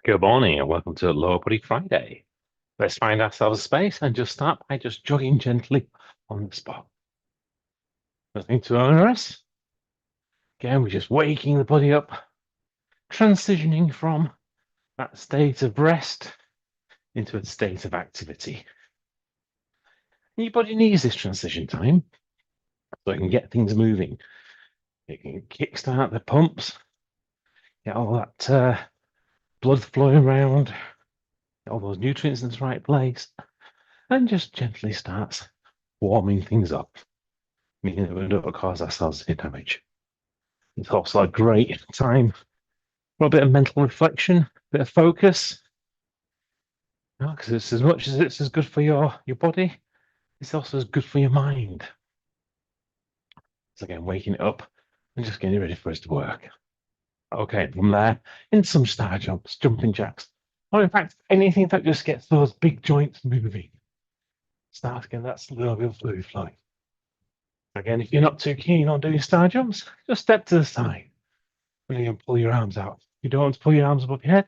Good morning and welcome to Lower Body Friday. Let's find ourselves a space and just start by just jogging gently on the spot. Nothing too onerous. Again, we're just waking the body up, transitioning from that state of rest into a state of activity. And your body needs this transition time so it can get things moving. It can kickstart the pumps, get all that blood flowing around, get all those nutrients in the right place, and just gently starts warming things up, meaning that we don't cause ourselves any damage. It's also a great time for a bit of mental reflection, a bit of focus. Because it's as much as it's as good for your body, it's also as good for your mind. So again, waking it up and just getting ready for us to work. Okay, from there, into some star jumps, jumping jacks, or in fact, anything that just gets those big joints moving. Start getting that little bit of fluid flowing. Again, if you're not too keen on doing star jumps, just step to the side. When you can pull your arms out. If you don't want to pull your arms above your head,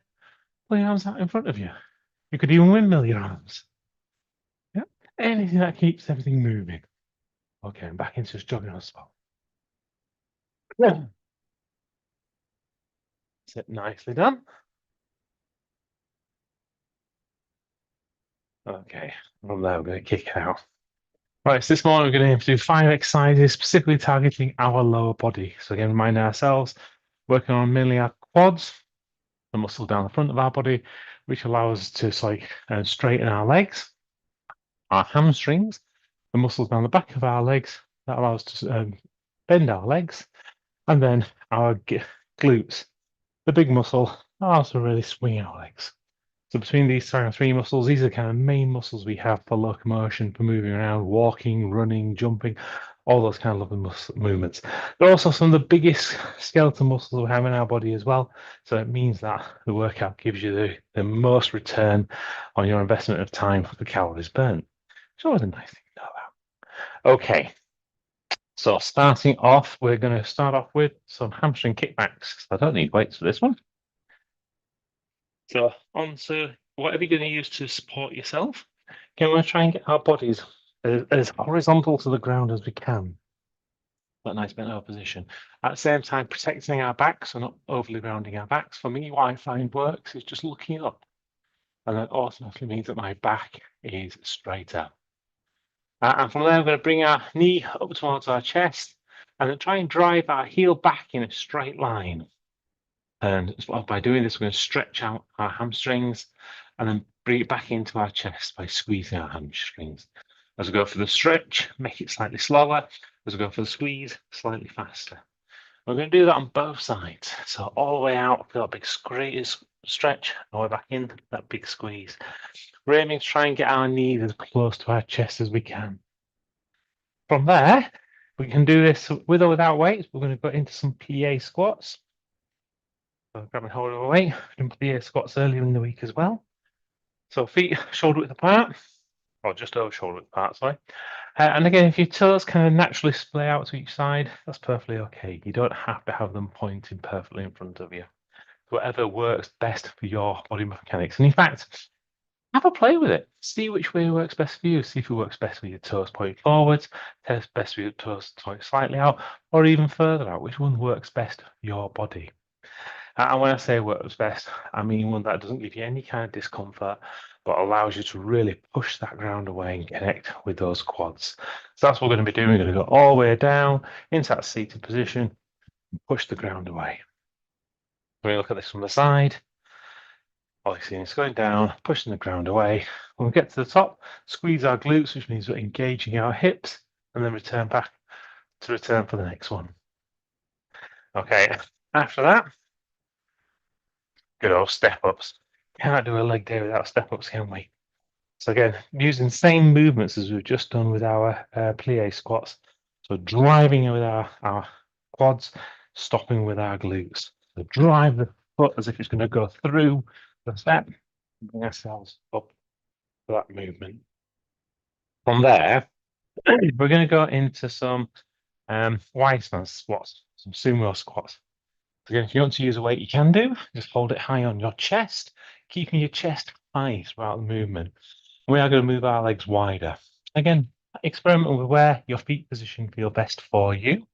pull your arms out in front of you. You could even windmill your arms. Yeah, anything that keeps everything moving. Okay, I'm back into just jogging on the spot. Yeah. Sit nicely done. Okay, from there we're going to kick it out. Right, so this morning we're going to do 5 exercises specifically targeting our lower body. So again, reminding ourselves, working on mainly our quads, the muscles down the front of our body, which allow us to straighten our legs, our hamstrings, the muscles down the back of our legs that allow us to bend our legs, and then our glutes, the big muscle allows us to really swing our legs. So between these three muscles, these are the kind of main muscles we have for locomotion, for moving around, walking, running, jumping, all those kind of lovely movements. They're also some of the biggest skeletal muscles we have in our body as well. So it means that the workout gives you the most return on your investment of time for calories burnt. It's always a nice thing to know about. Okay, so starting off, we're going to start off with some hamstring kickbacks. I don't need weights for this one. So on to whatever you're going to use to support yourself. Again, we're going to try and get our bodies as horizontal to the ground as we can. That nice bent over position. At the same time, protecting our backs, so not overly rounding our backs. For me, what I find works is just looking up. And that automatically means that my back is straighter. And from there, we're going to bring our knee up towards our chest and then try and drive our heel back in a straight line. And by doing this, we're going to stretch out our hamstrings and then bring it back into our chest by squeezing our hamstrings. As we go for the stretch, make it slightly slower. As we go for the squeeze, slightly faster. We're going to do that on both sides. So all the way out, feel that big stretch, all the way back in, that big squeeze. We're aiming to try and get our knees as close to our chest as we can. From there, we can do this with or without weights. We're going to go into some plie squats. So grab and hold of a weight. We've done plie squats earlier in the week as well. So feet shoulder width apart, or just over shoulder width apart, sorry. And again, if your toes kind of naturally splay out to each side, that's perfectly okay. You don't have to have them pointing perfectly in front of you. Whatever works best for your body mechanics. And in fact, have a play with it. See which way works best for you. See if it works best with your toes pointing forwards, test best with your toes pointing slightly out, or even further out. Which one works best for your body? And when I say works best, I mean one that doesn't give you any kind of discomfort, but allows you to really push that ground away and connect with those quads. So that's what we're going to be doing. We're going to go all the way down into that seated position and push the ground away. When you look at this from the side, all you see is going down, pushing the ground away. When we get to the top, squeeze our glutes, which means we're engaging our hips, and then return back to return for the next one. Okay, after that, good old step ups. Can't do a leg day without step ups, can we? So again, using the same movements as we've just done with our plie squats. So driving with our quads, stopping with our glutes. So drive the foot as if it's going to go through the step, and bring ourselves up for that movement. From there, we're going to go into some Weissman squats, some sumo squats. Again, if you want to use a weight, you can do. Just hold it high on your chest, keeping your chest high throughout the movement. We are going to move our legs wider. Again, experiment with where your feet position feel best for you.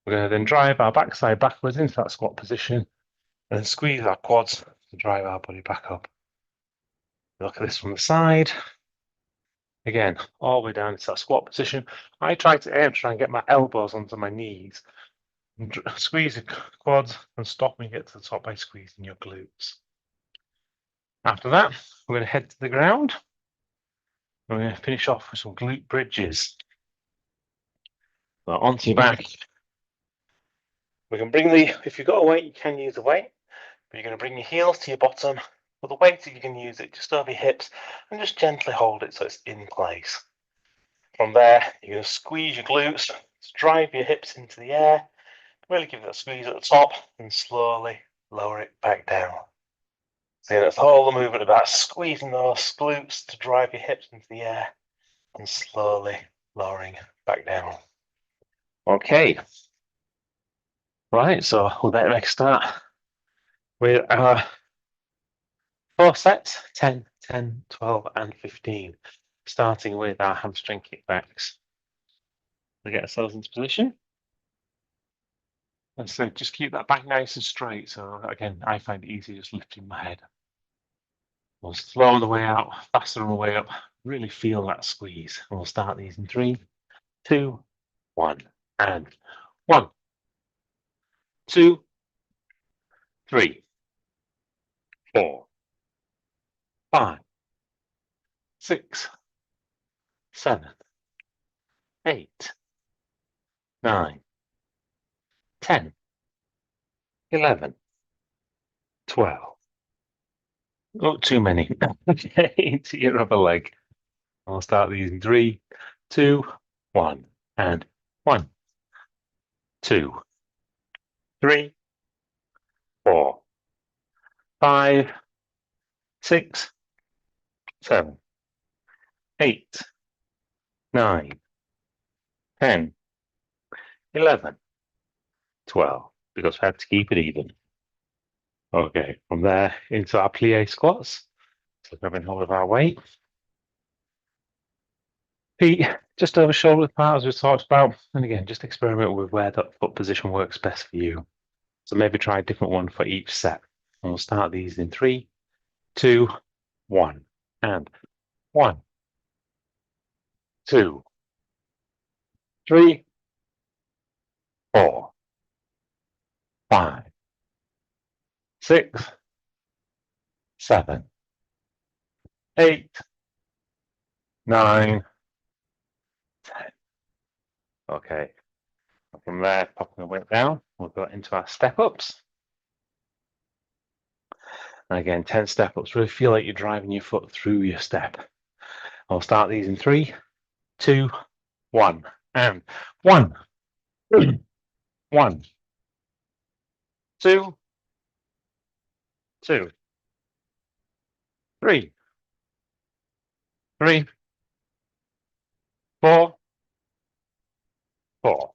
We're going to then drive our backside backwards into that squat position and then squeeze our quads to drive our body back up. Look at this from the side. Again, all the way down into that squat position. I try to try and get my elbows onto my knees. And squeeze the quads and stop when you get to the top by squeezing your glutes. After that, we're going to head to the ground. We're going to finish off with some glute bridges. So onto your back. We can bring if you've got a weight, you can use a weight, but you're going to bring your heels to your bottom. With the weight, you can use it just over your hips and just gently hold it so it's in place. From there, you're going to squeeze your glutes, drive your hips into the air, really give it a squeeze at the top and slowly lower it back down. So that's all the movement about squeezing those glutes to drive your hips into the air and slowly lowering back down. Okay. Right, so we'll make a start with our 4 sets, 10, 10, 12, and 15, starting with our hamstring kickbacks. We get ourselves into position. And so just keep that back nice and straight. So again, I find it easy just lifting my head. We'll slow on the way out, faster on the way up. Really feel that squeeze. And we'll start these in 3, 2, 1, and 1, 2, 3, 4, 5, 6, 7, 8, 9, 10, 11, 12. Oh, too many. Okay, into your other leg. I'll start these in 3, 2, 1, and 1, 2, 3, 4, 5, 6, 7, 8, 9, 10, 11, 12, because we have to keep it even. Okay, from there into our plie squats. So grabbing hold of our weight. Feet just over shoulder apart, as we talked about. And again, just experiment with where that foot position works best for you. So maybe try a different one for each set. And we'll start these in 3, 2, 1, and 1, 2, 3, 4, 5, 6, 7, 8, 9, 10. Okay. From there, popping the weight down, we'll go into our step ups. And again, 10 step ups. Really feel like you're driving your foot through your step. I'll start these in 3, 2, 1, and 1, 1, 2, 2, 3, 3, 4, 4,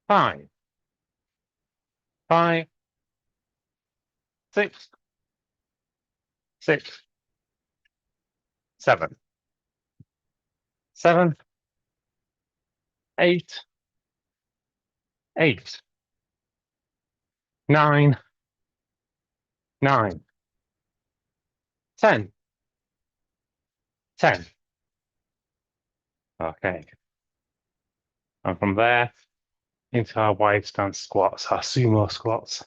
5, 5, 6, 6, 7, 7, 8, 8, 9, 9, 10, 10. Okay. And from there into our wide stance squats, our sumo squats.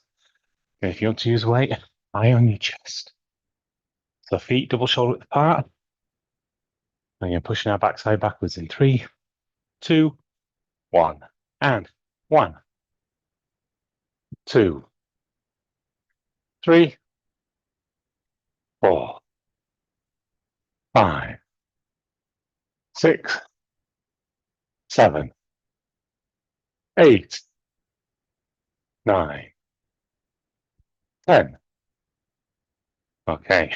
And if you want to use weight, lie on your chest. So feet double shoulder apart. And you're pushing our backside backwards in 3, 2, 1, and 1, 2, 3, 4, 5, 6, 7, 8, 9, 10. Okay.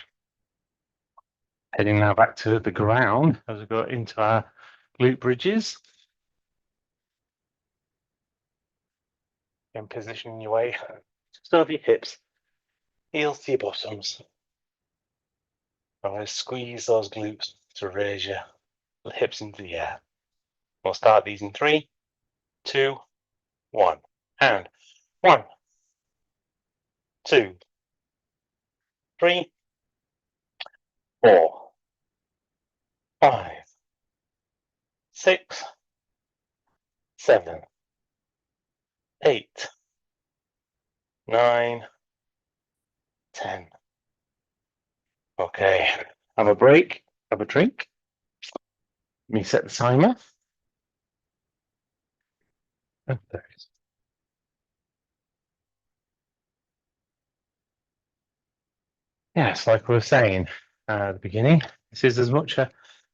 Heading now back to the ground as we go into our glute bridges. And positioning your way just over your hips, heels to your bottoms. Always squeeze those glutes to raise your hips into the air. We'll start these in 3, 2, 1. And 1, 2, 3, 4, 5, 6, 7, 8, 9, 10. Okay, have a break, have a drink. Let me set the timer. Oh, there it is. Yes, like we were saying at the beginning, this is as much a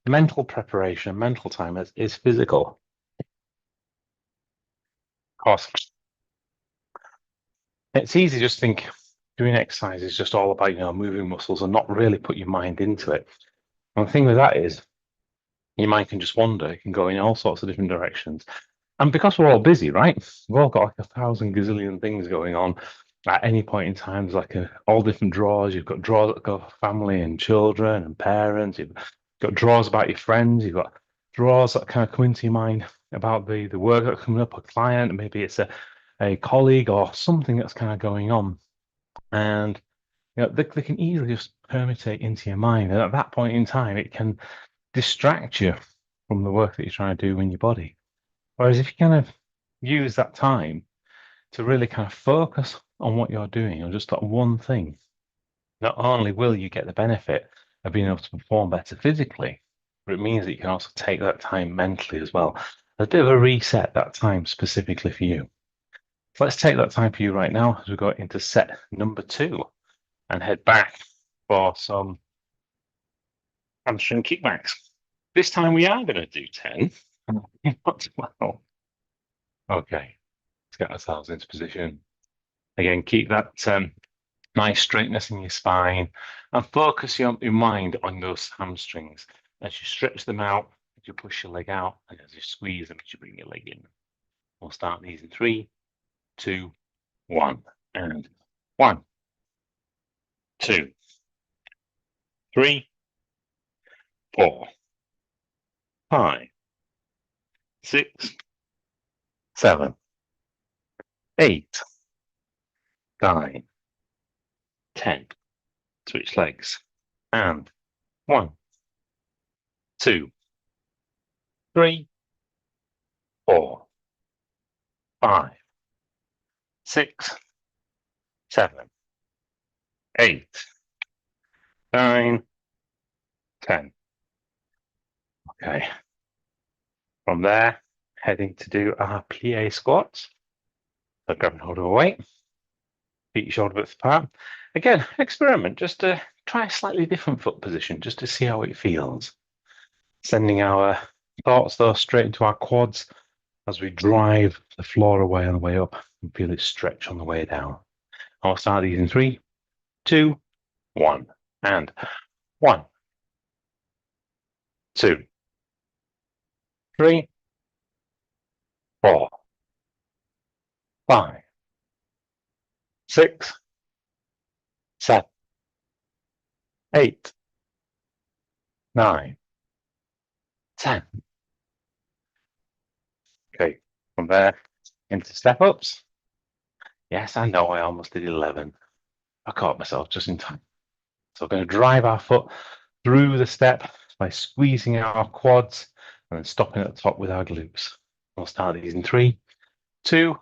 mental preparation, mental time as is physical. Of course, it's easy to just think doing exercise is just all about, moving muscles and not really put your mind into it. And the thing with that is your mind can just wander. It can go in all sorts of different directions. And because we're all busy, right? We've all got like 1,000 gazillion things going on at any point in time. There's like all different drawers. You've got drawers that go for family and children and parents. You've got drawers about your friends. You've got drawers that kind of come into your mind about the work that's coming up, a client, maybe it's a colleague or something that's kind of going on. And they can easily just permutate into your mind. And at that point in time, it can distract you from the work that you're trying to do in your body. Whereas if you kind of use that time to really kind of focus on what you're doing or just that one thing, not only will you get the benefit of being able to perform better physically, but it means that you can also take that time mentally as well. A bit of a reset that time specifically for you. So let's take that time for you right now as we go into set number 2 and head back for some hamstring kickbacks. This time we are going to do 10, not 12. Okay, let's get ourselves into position. Again, keep that nice straightness in your spine and focus your mind on those hamstrings as you stretch them out, as you push your leg out, and as you squeeze them, as you bring your leg in. We'll start these in 3, 2, 1, and 1, 2, 3, 4, 5, 6, 7, 8, 9, 10. Switch legs. And 1, 2, 3, 4, 5, 6, 7, 8, 9, 10. Okay. From there, heading to do our plie squats. So grab and hold of a weight. Feet shoulder width apart. Again, experiment. Just to try a slightly different foot position, just to see how it feels. Sending our thoughts, though, straight into our quads as we drive the floor away on the way up and feel it stretch on the way down. I'll start these in 3, 2, 1. And 1, 2, 3, 4, 5, 6, 7, 8, 9, 10. Okay, from there into step ups. Yes, I know I almost did 11. I caught myself just in time. So we're going to drive our foot through the step by squeezing out our quads and then stopping at the top with our glutes. We'll start these in 3, 2,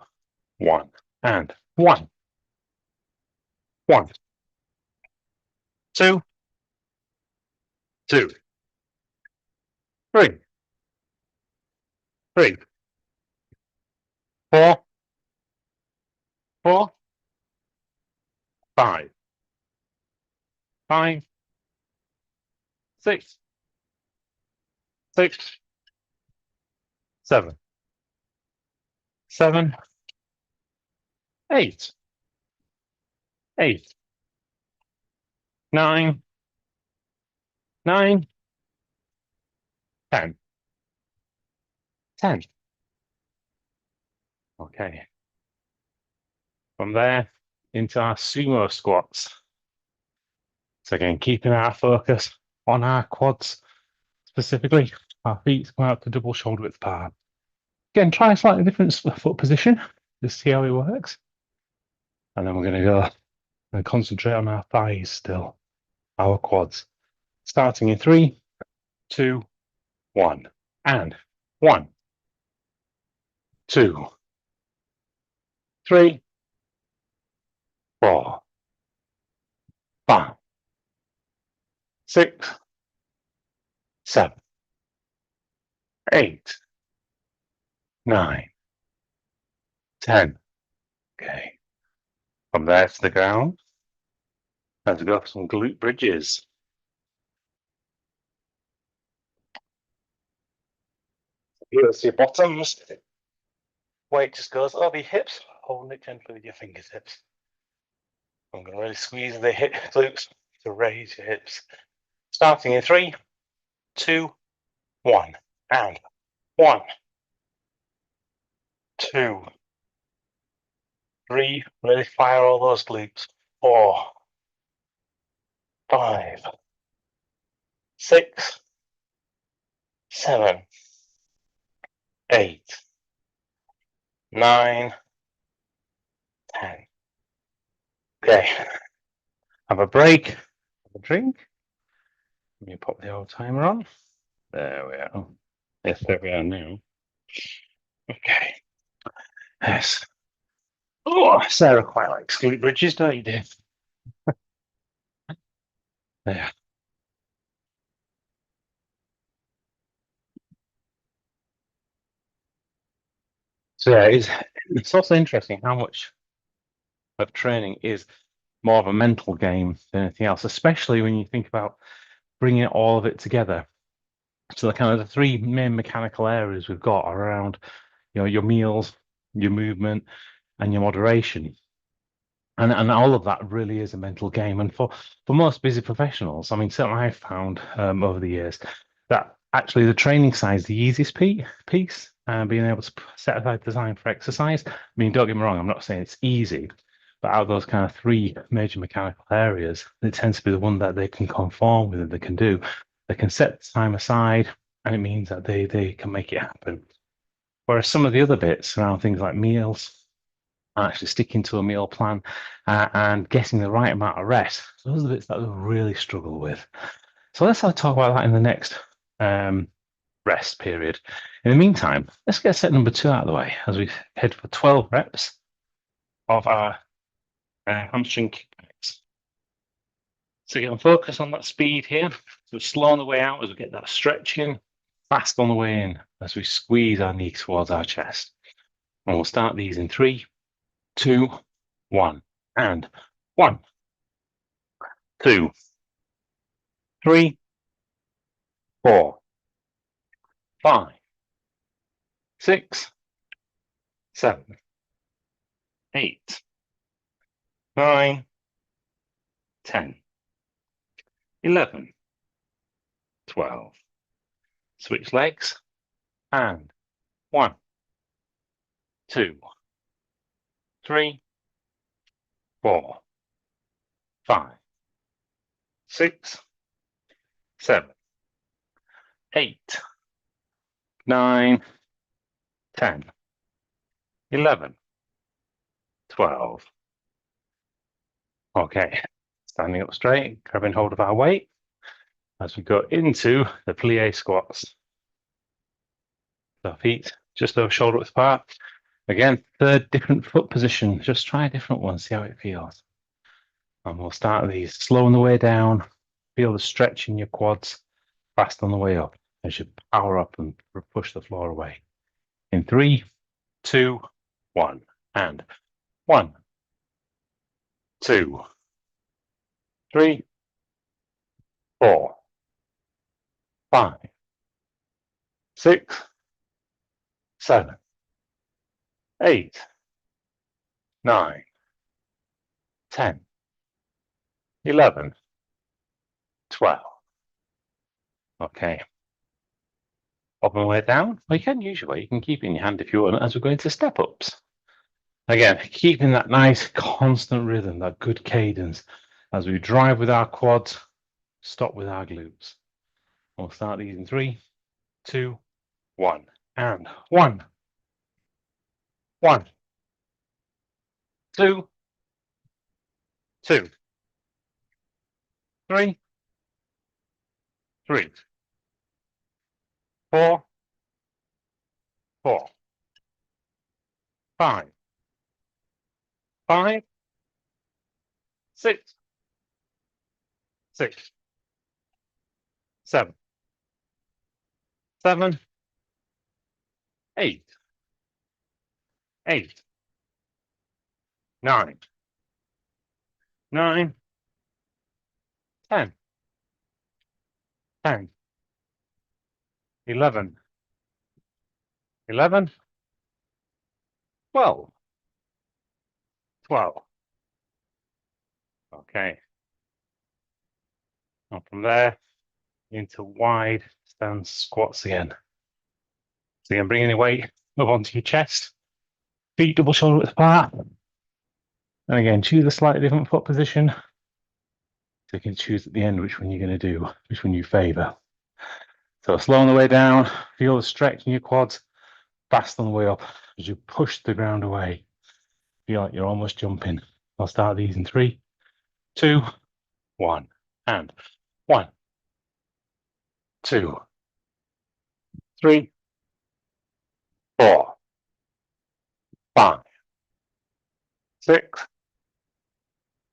1. And 1, 1, 2, 2, 3, 3, 4, 4, 5, 5, 6, 6, 7, 7, 8, 8, 9, 9, 10, 10. Okay. From there, into our sumo squats. So again, keeping our focus on our quads, specifically, our feet come out to double shoulder width apart. Again, try a slightly different foot position, just see how it works. And then we're going to go and concentrate on our thighs still, our quads. Starting in 3, 2, 1. And 1, 2, 3, 4, 5, 6, 7, 8, 9, 10. Okay. From there to the ground. Let's go for some glute bridges. Here's your bottoms. Weight just goes over your hips, holding it gently with your fingertips. I'm going to really squeeze the hip glutes to raise your hips. Starting in 3, 2, 1. And 1, 2, 3. Really fire all those glutes. 4, 5, 6, 7, 8, 9, 10. Okay. Have a break. Have a drink. Let me pop the old timer on. There we are. Yes, there we are now. Okay. Yes. Oh, Sarah quite likes glute bridges, don't you, dear? There. So yeah, it's also interesting how much of training is more of a mental game than anything else, especially when you think about bringing all of it together. So the kind of the three main mechanical areas we've got are around, your meals, your movement, and your moderation. And all of that really is a mental game. And for most busy professionals, I mean, certainly I've found over the years that actually the training side is the easiest piece, and being able to set aside design for exercise. I mean, don't get me wrong, I'm not saying it's easy, but out of those kind of three major mechanical areas, it tends to be the one that they can conform with and they can do. They can set the time aside, and it means that they can make it happen. Whereas some of the other bits around things like meals, actually sticking to a meal plan, and getting the right amount of rest, those are the bits that we really struggle with. So let's talk about that in the next rest period. In the meantime, let's get set number 2 out of the way as we head for 12 reps of our hamstring kickbacks. So again, focus on that speed here. So slow on the way out as we get that stretch in, fast on the way in as we squeeze our knees towards our chest. And we'll start these in 3, 2, 1. And 1, 2, 3, 4, 5, 6, 7, 8, 9, 10, 11, 12. Switch legs. And 1, 2, 3, 4, 5, 6, 7, 8, 9, 10, 11, 12. Okay, standing up straight, grabbing hold of our weight as we go into the plie squats. So feet just over shoulder width apart. Again, third different foot position. Just try a different one, see how it feels. And we'll start these slow on the way down. Feel the stretch in your quads, fast on the way up as you power up and push the floor away. In 3, 2, 1. And 1, 2, 3, 4, 5, 6, 7, 8, 9, 10, 11, 12. Okay. Up and way down. Well, you can use your weight. You can keep it in your hand if you want as we go into step ups. Again, keeping that nice constant rhythm, that good cadence as we drive with our quads, stop with our glutes. We'll start these in 3, 2, 1, and 1, 1, 2, 2, 3, 3, 4, 4, 5, 5, 6, 6, 7, 7, 8, 8, 9, 9, 10, 10, 11, 11, 12, 12. Okay. And from there into wide stance squats again. So again, bringing your weight up onto your chest, feet double shoulder width apart. And again, choose a slightly different foot position. So you can choose at the end which one you're going to do, which one you favor. So slow on the way down, feel the stretch in your quads, fast on the way up as you push the ground away. Feel like you're almost jumping. I'll start these in 3, 2, 1, and 1, 2, 3, 4, 5, 6,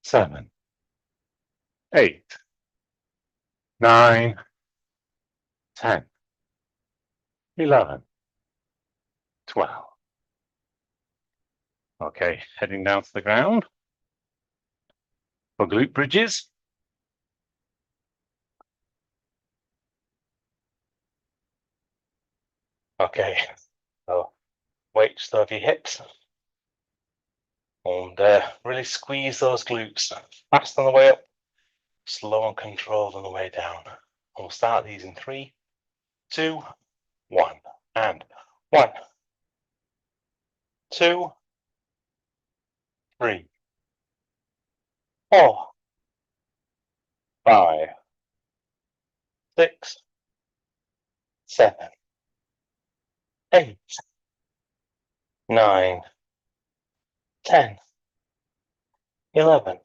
7, 8, 9, 10, 11, 12. Okay, heading down to the ground for glute bridges. Okay, so weight just over your hips and really squeeze those glutes. Fast on the way up, slow and controlled on the way down. And we'll start these in 3, 2, 1, and 1, 2, 3, 4, 5, 6, 7, 8, 9, 10, 11,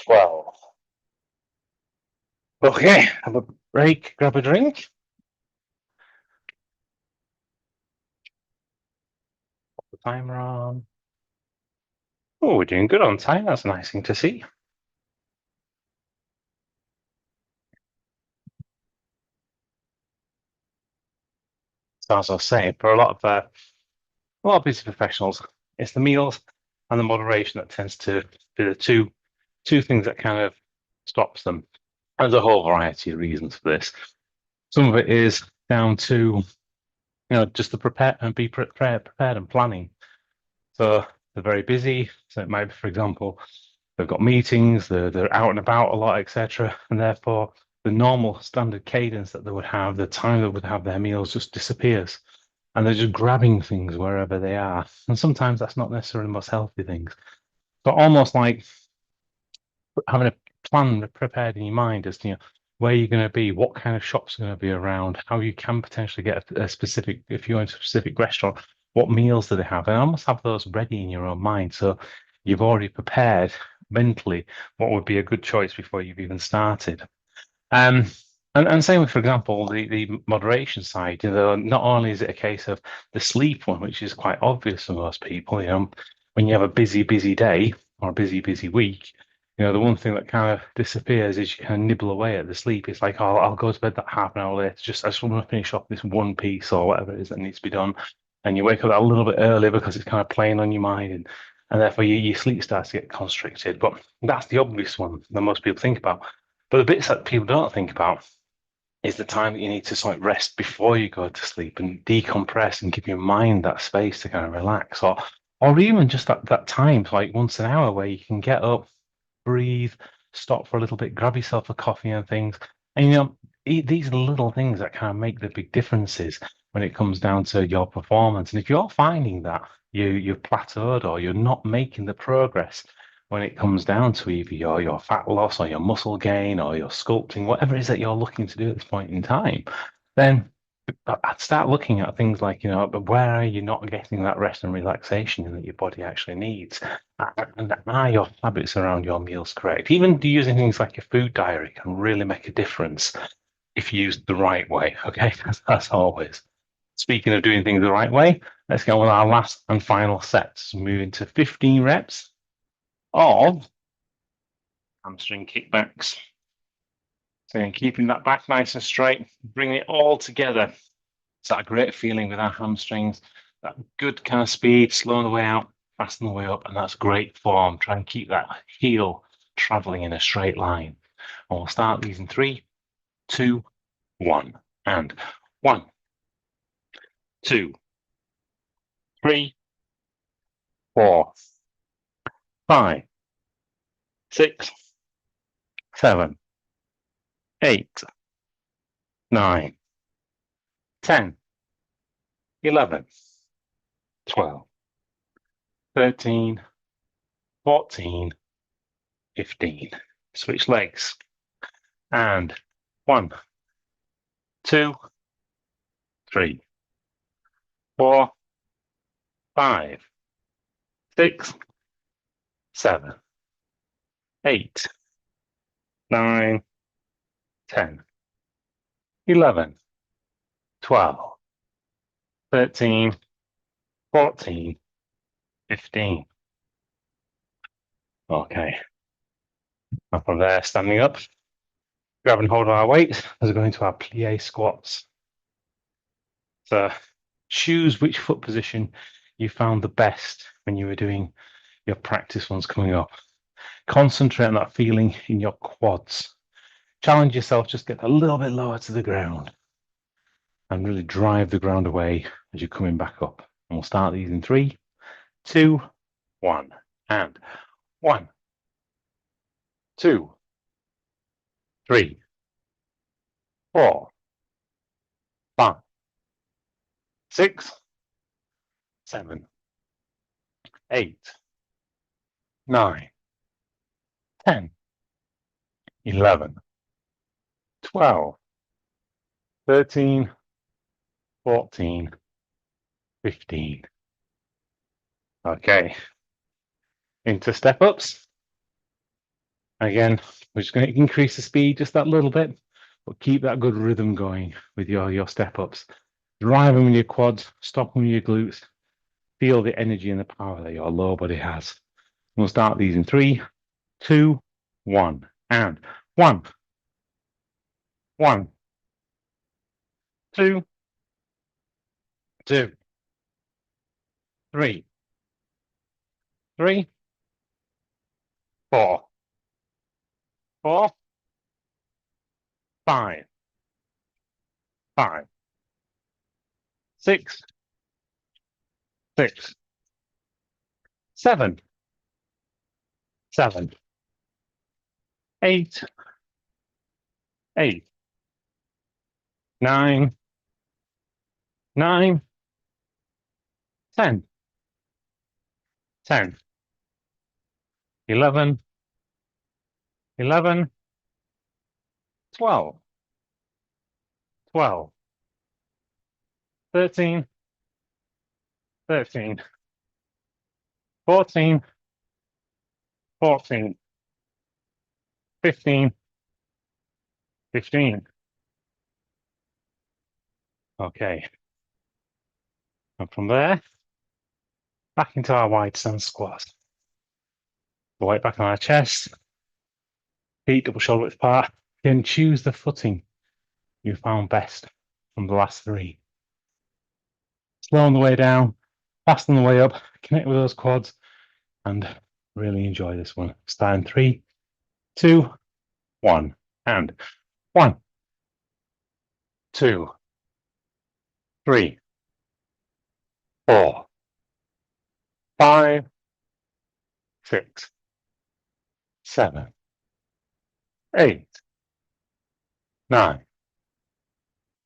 12. Okay, have a break, grab a drink. Put the timer on. Oh, we're doing good on time. That's a nice thing to see. So as I was saying, for a lot of busy professionals, it's the meals and the moderation that tends to be the two things that kind of stops them. There's a whole variety of reasons for this. Some of it is down to just the prepare and be prepared and planning. So they're very busy. So it might be, for example, they've got meetings, they're out and about a lot, etc. And therefore the normal standard cadence that they would have, the time they would have their meals just disappears. And they're just grabbing things wherever they are. And sometimes that's not necessarily the most healthy things. But almost like having a plan prepared in your mind as to where you're going to be, what kind of shops are going to be around, how you can potentially get a specific, if you're in a specific restaurant, what meals do they have, and almost have those ready in your own mind. So you've already prepared mentally what would be a good choice before you've even started. And same with, for example, the moderation side. Not only is it a case of the sleep one, which is quite obvious for most people. When you have a busy day or a busy week, the one thing that kind of disappears is you kind of nibble away at the sleep. It's like, oh, I'll go to bed that half an hour later. I just want to finish off this one piece or whatever it is that needs to be done. And you wake up a little bit early because it's kind of playing on your mind, and therefore your sleep starts to get constricted. But that's the obvious one that most people think about. But the bits that people don't think about is the time that you need to sort of rest before you go to sleep and decompress and give your mind that space to kind of relax, or even just that time, like once an hour, where you can get up, breathe, stop for a little bit, grab yourself a coffee and things. And these are the little things that kind of make the big differences when it comes down to your performance. And if you're finding that you've plateaued or you're not making the progress when it comes down to either your fat loss or your muscle gain or your sculpting, whatever it is that you're looking to do at this point in time, then I'd start looking at things like, but where are you not getting that rest and relaxation that your body actually needs? And are your habits around your meals correct? Even using things like your food diary can really make a difference if used the right way, okay? As always. Speaking of doing things the right way, let's go on our last and final sets. Moving to 15 reps of hamstring kickbacks. So keeping that back nice and straight, bringing it all together. It's that great feeling with our hamstrings, that good kind of speed, slowing the way out, fasten the way up, and that's great form. Try and keep that heel traveling in a straight line. And we'll start these in 3, 2, 1. And 1, 2, 3, 4, 5, 6, 7, 8, 9, 10, 11, 12, 13, 14, 15. Switch legs. And 1, 2, 3, 4, 5, 6, 7, 8, 9, 10, 11, 12, 13, 14, 15. Okay. And from there, standing up, grab and hold our weight as we go into our plie squats. So choose which foot position you found the best when you were doing your practice ones coming up. Concentrate on that feeling in your quads. Challenge yourself, just get a little bit lower to the ground and really drive the ground away as you're coming back up. And we'll start these in 3, 2, 1. And 1, 2, 3, 4, 5, 6, 7, 8, 9, 10, 11, 12, 13, 14, 15. Okay. Into step ups. Again, we're just going to increase the speed just that little bit, but keep that good rhythm going with your step ups. Drive them with your quads, stop them with your glutes. Feel the energy and the power that your lower body has. We'll start these in 3, 2, 1. And 1, 1, 2, 2, 3, 3, 4, 4, 5, 5, 6, 6, 7, 7, 8, 8, 9, 9, 10, 10, 11, 11, 12, 12, 13, 13, 14, 14, 15, 15. Okay. And from there, back into our wide stance squats. The weight back on our chest, feet double shoulder width apart. Then choose the footing you found best from the last 3. Slow on the way down, fast on the way up, connect with those quads, and really enjoy this one. Start in 3, 2, 1. And 1, 2, 3, 4, 5, 6, 7, 8, 9,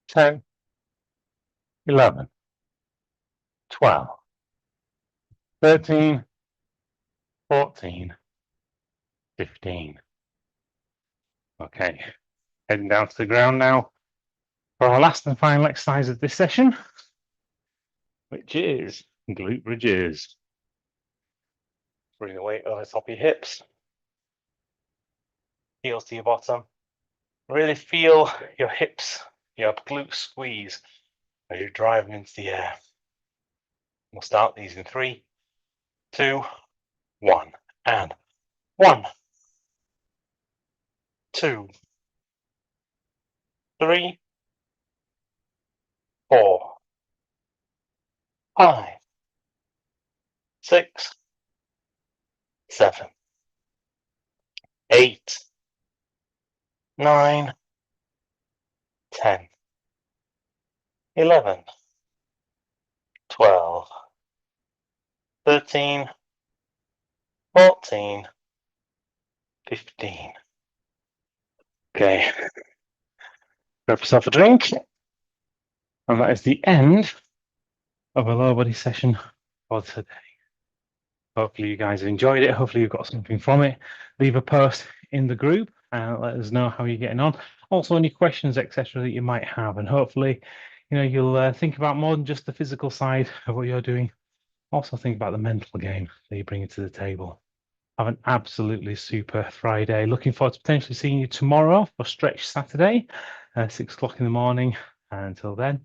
10, 11, 12, 13, 14, 15. Okay, heading down to the ground now for our last and final exercise of this session, which is glute bridges. Bring the weight over the top of your hips, heels to your bottom. Really feel your hips, your glutes squeeze as you're driving into the air. We'll start these in 3, 2, 1, and 1, 2, 3, 4, 5, 6, 7, 8, 9, 10, 11, 12, 13, 14, 15. Okay, grab yourself a drink, and that is the end of a lower body session for today. Hopefully you guys have enjoyed it. Hopefully you've got something from it. Leave a post in the group and let us know how you're getting on. Also, any questions, etc., that you might have, and hopefully, you'll think about more than just the physical side of what you're doing. Also, think about the mental game that you bring to the table. Have an absolutely super Friday. Looking forward to potentially seeing you tomorrow for Stretch Saturday, 6 o'clock in the morning. And until then,